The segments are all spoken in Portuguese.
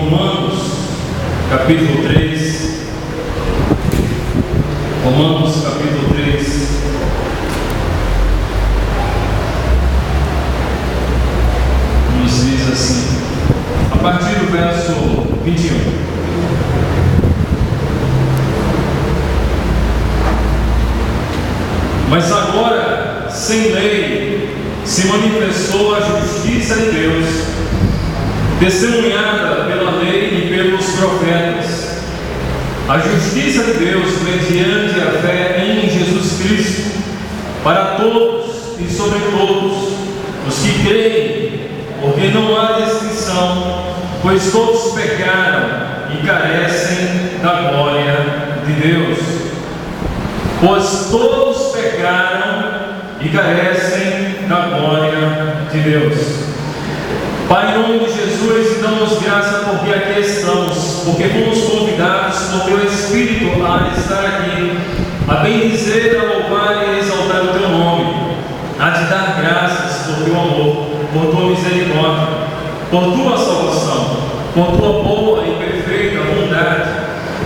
Romanos, capítulo 3. Romanos, capítulo 3. Nos diz assim, a partir do verso 21. Mas agora, sem lei, se manifestou a justiça de Deus, testemunhada pela lei e pelos profetas. A justiça de Deus mediante a fé em Jesus Cristo, para todos e sobre todos os que creem, porque não há distinção, pois todos pecaram e carecem da glória de Deus. Pois todos pecaram e carecem da glória de Deus. Pai, em nome de Jesus, damos graça porque aqui estamos, porque fomos convidados por Teu Espírito a estar aqui, a bendizer, a louvar e exaltar o Teu nome, a Te dar graças por Teu amor, por Tua misericórdia, por Tua salvação, por Tua boa e perfeita bondade.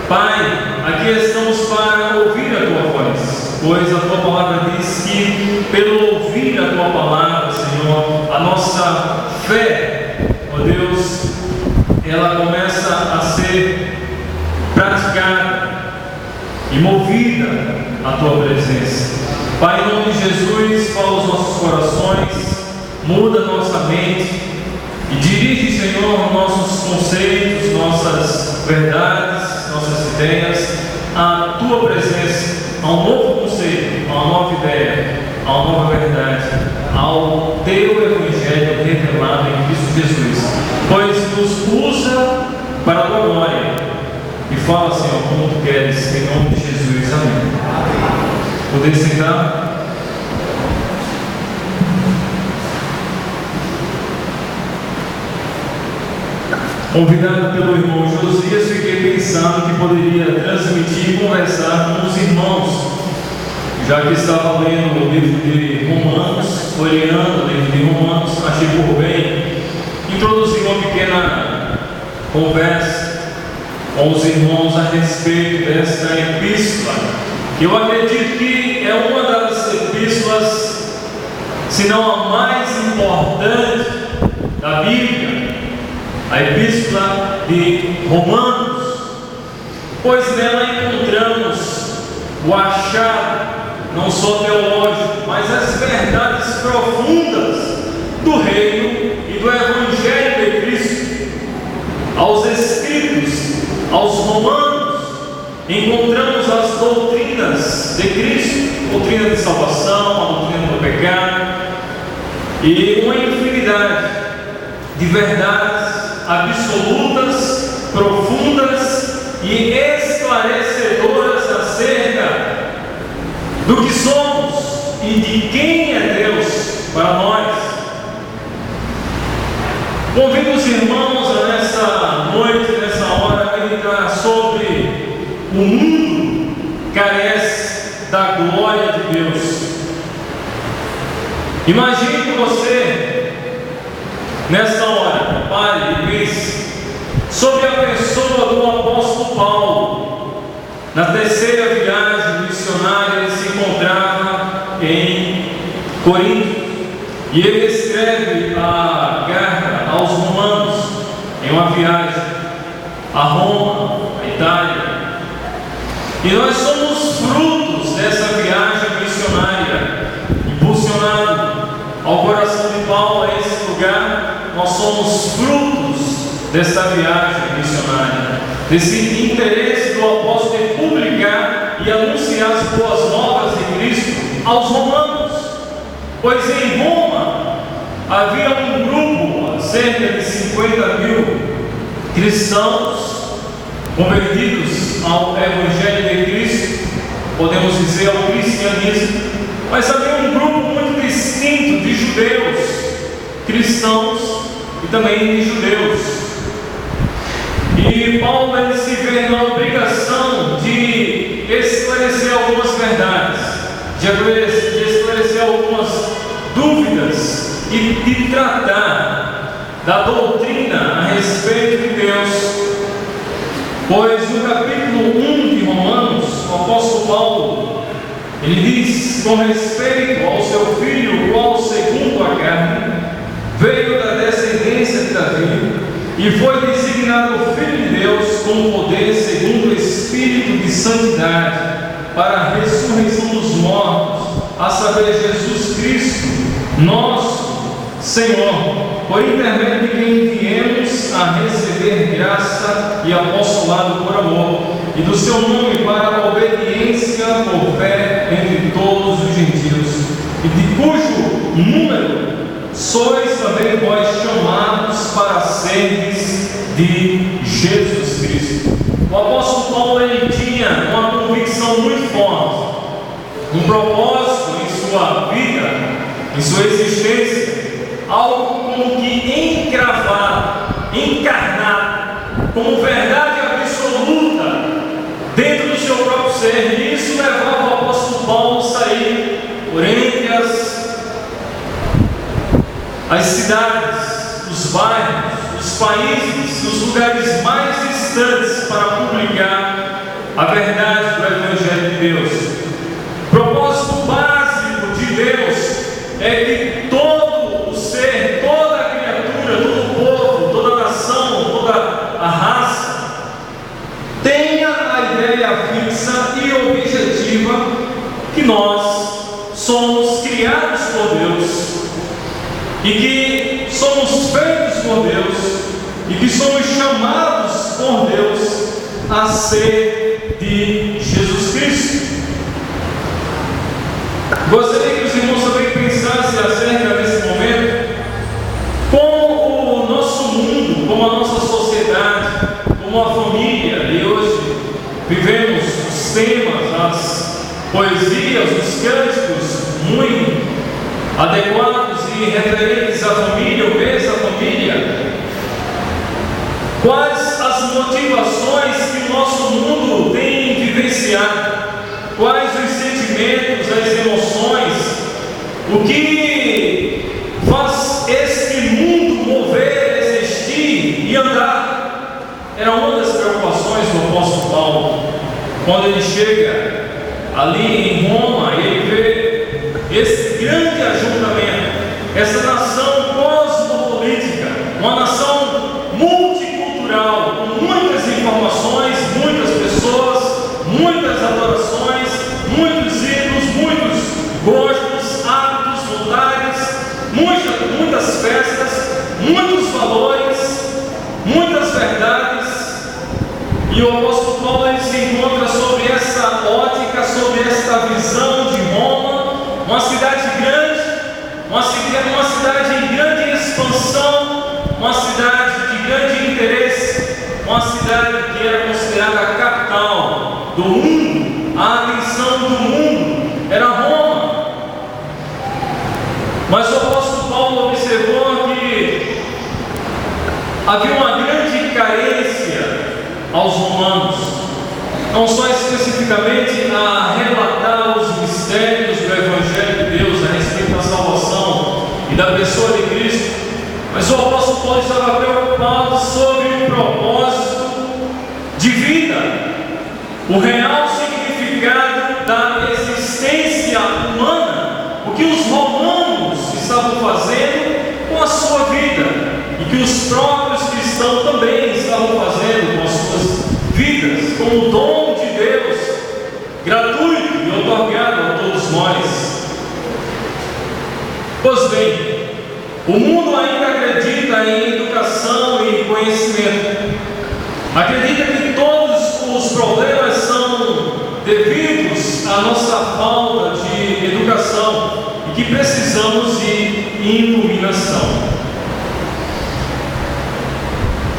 Pai, aqui estamos para ouvir a Tua voz, pois a Tua palavra diz que, pelo ouvir a Tua palavra, Senhor, a nossa fé, ó Deus, ela começa a ser praticada e movida à Tua presença. Pai, em nome de Jesus, fala os nossos corações, muda nossa mente e dirige, Senhor, nossos conceitos, nossas verdades, nossas ideias à Tua presença, a um novo conceito, a uma nova ideia, a uma nova verdade, ao Teu Evangelho revelado em Cristo Jesus, pois nos usa para a Tua glória. E fala, Senhor, como Tu queres, em nome de Jesus. Amém. Poder sentar? Convidado pelo irmão Josias, fiquei pensando que poderia transmitir e conversar com os irmãos, já que estava lendo o livro de Romanos, olhando o livro de Romanos, achei por bem introduzir uma pequena conversa com os irmãos a respeito desta epístola. Eu acredito que é uma das epístolas, se não a mais importante da Bíblia, a epístola de Romanos, pois nela encontramos o achado, não só teológico, mas as verdades profundas do reino e do Evangelho de Cristo. Aos escritos, aos romanos, encontramos as doutrinas de Cristo, doutrina de salvação, a doutrina do pecado, e uma infinidade de verdades absolutas, profundas e esclarecedoras acerca do que somos e de quem é Deus para nós. Convido os irmãos a nessa noite, nessa hora, a meditar sobre o mundo carece da glória de Deus. Imagine você nesta hora, pare e pense sobre a pessoa do apóstolo Paulo. Na terceira viagem missionária, ele se encontrava em Corinto e ele escreve a carta aos romanos em uma viagem a Roma, a Itália. E nós somos frutos dessa viagem missionária, impulsionado ao coração de Paulo a esse lugar. Nós somos frutos dessa viagem missionária, desse interesse do apóstolo em publicar e anunciar as boas novas de Cristo aos romanos, pois em Roma havia um grupo, cerca de 50.000 cristãos convertidos ao Evangelho de Cristo, podemos dizer ao cristianismo, mas havia um grupo muito distinto de judeus, cristãos e também de judeus. E Paulo ele se vê na obrigação de esclarecer algumas verdades, de esclarecer algumas dúvidas e de tratar da doutrina a respeito de Deus Pois no capítulo 1 de Romanos, o apóstolo Paulo, ele diz com respeito ao seu filho, o qual segundo a carne, veio da descendência de Davi, e foi designado Filho de Deus com poder segundo o Espírito de santidade, para a ressurreição dos mortos, a saber, Jesus Cristo, nosso Senhor, por intermédio de quem viemos a receber graça e apostolado por amor, e do seu nome para a obediência por fé entre todos os gentios, e de cujo número sois também vós chamados para seres de Jesus Cristo. O apóstolo Paulo, ele tinha uma convicção muito forte, um propósito em sua vida, em sua existência, algo como que encravado, encarnado, como verdade absoluta dentro do seu próprio ser. E isso levava o apóstolo Paulo a sair por entre as cidades, os bairros, os países, os lugares mais distantes para publicar a verdade do Evangelho de Deus. O propósito básico de Deus é que todo o ser, toda a criatura, todo o povo, toda a nação, toda a raça tenha a ideia fixa e objetiva que nós somos criados por Deus, e que somos feitos por Deus, e que somos chamados por Deus a ser de Jesus Cristo. Gostaria que os irmãos também pensassem acerca desse momento, como o nosso mundo, como a nossa sociedade, como a família, e hoje vivemos os temas, as poesias, os cânticos muito adequados e referentes à família, o mês da família. Quais as motivações que o nosso mundo tem vivenciado? Quais os sentimentos, as emoções? O que faz este mundo mover, existir e andar? Era uma das preocupações do apóstolo Paulo, quando ele chega ali em Roma e ele vê esse grande ajuntamento, essa nação cosmopolita, uma nação multicultural, com muitas informações, muitas pessoas, muitas adorações, muitos ídolos, muitos gostos, hábitos, vontades, muitas festas, muitos valores, muitas verdades. E o apóstolo Paulo, ele se encontra sobre essa ótica, sobre esta visão de Roma, uma cidade grande, uma cidade em grande expansão, uma cidade de grande interesse, uma cidade que era considerada a capital do mundo, a atenção do mundo era Roma. Mas o apóstolo Paulo observou que havia uma grande carência aos romanos, não só especificamente a relatar os mistérios do Evangelho de Deus a respeito da salvação e da pessoa de Cristo, mas o apóstolo Paulo estava preocupado sobre o propósito de vida, o real significado da existência humana, o que os romanos estavam fazendo com a sua vida e que os próprios cristãos também estavam fazendo com as suas vidas, como o dom de Deus, gratuito e otorgado a todos nós. Pois bem, o mundo ainda acredita em educação e conhecimento, acredita que todos os problemas são devidos à nossa falta de educação e que precisamos de iluminação.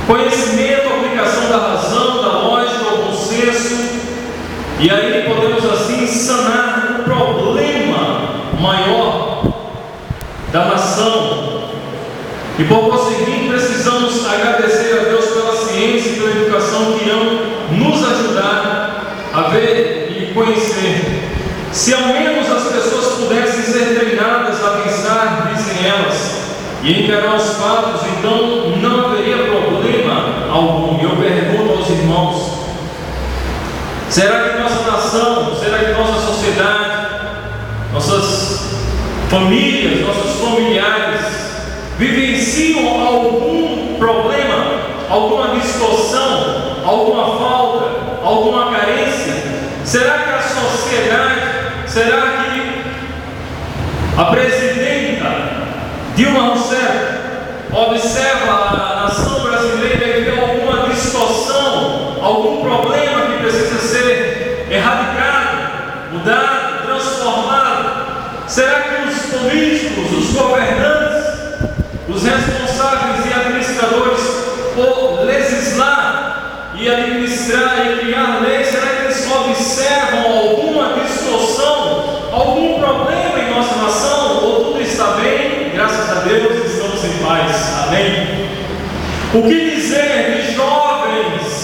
Conhecimento, aplicação da razão, da lógica, o bom senso, e aí podemos assim sanar o problema maior da nação. E por conseguinte precisamos agradecer a Deus pela ciência e pela educação que irão nos ajudar a ver e conhecer. Se ao menos as pessoas pudessem ser treinadas a pensar, dizem elas, e encarar os fatos, então não haveria problema algum. Eu pergunto aos irmãos, Será que nossa nação, será que nossa sociedade, nossas famílias, nossos familiares vivenciam algum problema, alguma distorção, alguma falta, alguma carência? Será que a sociedade, será que a presidenta Dilma Rousseff observa a nação brasileira e vê alguma distorção, algum problema que precisa ser erradicado, mudado, transformado? Será que os políticos, os governantes, os responsáveis e administradores por legislar e administrar e criar leis, será que eles observam alguma distorção, algum problema em nossa nação? Ou tudo está bem? Graças a Deus estamos em paz. Amém? O que dizer de jovens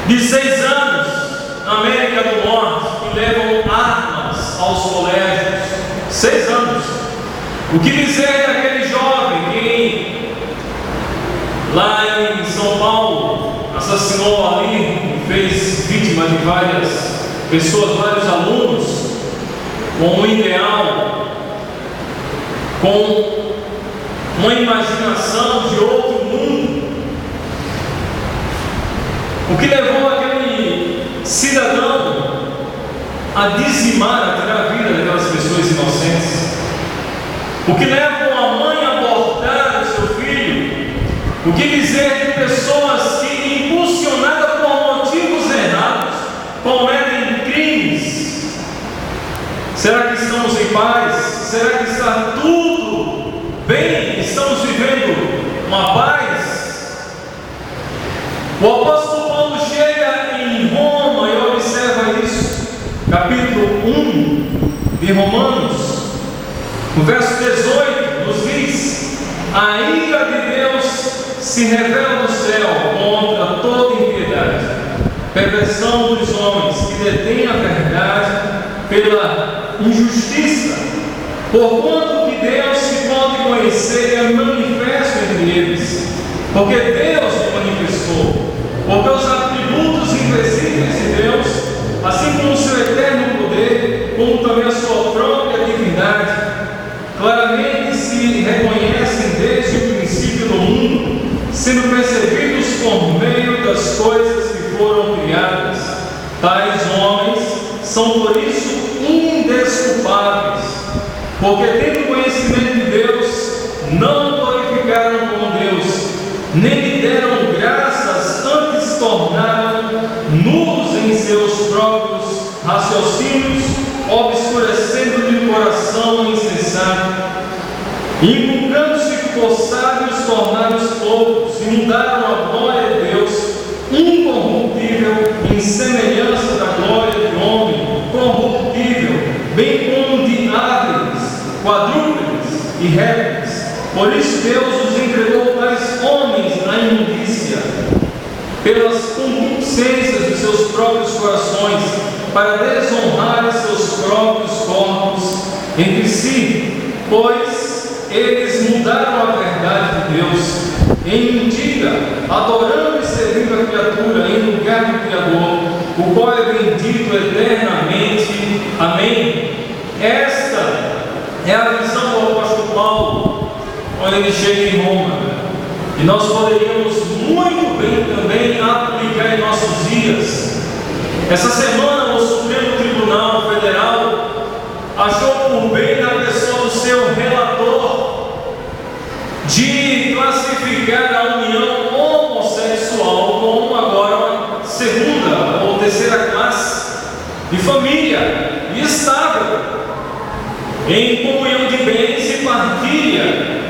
de 6 anos na América do Norte que levam armas aos colégios? 6 anos. O que dizer daquele jovem que lá em São Paulo assassinou ali e fez vítima de várias pessoas, vários alunos, com um ideal, com uma imaginação de outro mundo? O que levou aquele cidadão a dizimar, a tirar a vida daquelas pessoas inocentes? O que leva uma mãe a abortar o seu filho? O que dizer de pessoas que, impulsionadas por motivos errados, cometem crimes? Será que estamos em paz? Será que está tudo bem? Estamos vivendo uma paz? O apóstolo Paulo chega em Roma e observa isso. Capítulo 1 de Romanos, no verso 18, nos diz: a ira de Deus se revela do céu contra toda impiedade, perversão dos homens que detêm a verdade pela injustiça, porquanto que Deus se pode conhecer é manifesto entre eles, porque Deus o manifestou, porque os atributos invisíveis de Deus, assim como o seu eterno poder, como também a sua própria divindade, claramente se reconhecem desde o princípio do mundo, sendo percebidos por meio das coisas que foram criadas. Tais homens são por isso indesculpáveis, porque tendo conhecimento de Deus, não glorificaram como Deus, nem lhe deram graças, antes tornaram nulos em seus próprios raciocínios, obscurecendo-lhe o coração insensato, inculcando-se por sábios, tornaram-os loucos, e mudaram a glória de Deus incorruptível em semelhança da glória de homem corruptível, bem como de aves, quadrúpedes e répteis. Por isso Deus os entregou tais homens à imundícia, pelas concupiscências dos seus próprios corações, para desonrar seus próprios corpos entre si, pois eles mudaram a verdade de Deus em mentira, adorando e servindo a criatura em lugar do Criador, o qual é bendito eternamente. Amém? Esta é a visão do apóstolo Paulo quando ele chega em Roma, e nós poderíamos muito bem também aplicar em nossos dias. Essa semana o Supremo Tribunal Federal achou por bem, na pessoa do seu relator, de classificar a união homossexual como agora uma segunda ou terceira classe de família estável, em comunhão de bens e partilha,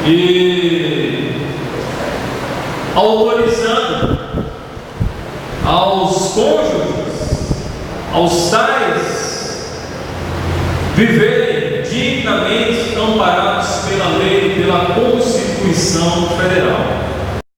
e autorizando aos cônjuges, aos tais, viverem dignamente amparados pela lei e pela Constituição Federal.